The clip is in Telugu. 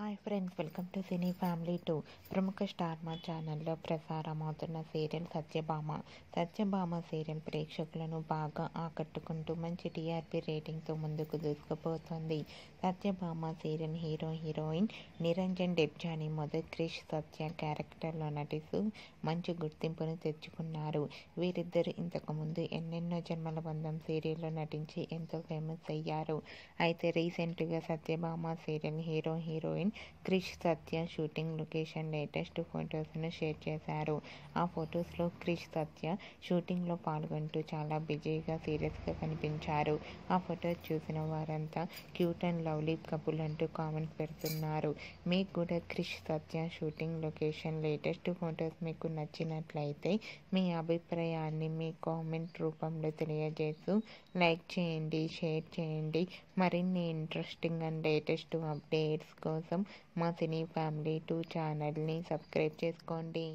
Hi friends, welcome to cine family 2. ప్రముఖ స్టార్ మా ఛానల్లో ప్రసారమవుతున్న సీరియల్ సత్యభామ సీరియల్ ప్రేక్షకులను బాగా ఆకట్టుకుంటూ మంచి టీఆర్పీ రేటింగ్తో ముందుకు దూసుకుపోతుంది. సత్యభామ సీరియల్ హీరోయిన్ నిరంజన్ డెబ్జానీ మొదటి క్రిష్ సత్య క్యారెక్టర్లో నటిస్తూ మంచి గుర్తింపును తెచ్చుకున్నారు. వీరిద్దరు ఇంతకుముందు ఎన్నెన్నో జన్మల బంధం సీరియల్లో నటించి ఎంతో ఫేమస్ అయ్యారు. అయితే రీసెంట్గా సత్యభామ సీరియల్ హీరోయిన్ క్రిష్ సత్య షూటింగ్ లొకేషన్ లేటెస్ట్ ఫొటోస్ను షేర్ చేశారు. ఆ ఫొటోస్లో క్రిష్ సత్య షూటింగ్లో పాల్గొంటూ చాలా బిజీగా సీరియస్గా కనిపించారు. ఆ ఫొటోస్ చూసిన వారంతా క్యూట్ అండ్ లవ్లీ కపుల్ అంటూ కామెంట్స్ పెడుతున్నారు. మీకు కూడా క్రిష్ సత్య షూటింగ్ లొకేషన్ లేటెస్ట్ ఫొటోస్ మీకు నచ్చినట్లయితే మీ అభిప్రాయాన్ని మీ కామెంట్ రూపంలో తెలియజేస్తూ లైక్ చేయండి, షేర్ చేయండి. మరిన్ని ఇంట్రెస్టింగ్ అండ్ లేటెస్ట్ అప్డేట్స్ కోసం మా సినీ ఫ్యామిలీ 2 ఛానల్ని సబ్స్క్రైబ్ చేసుకోండి.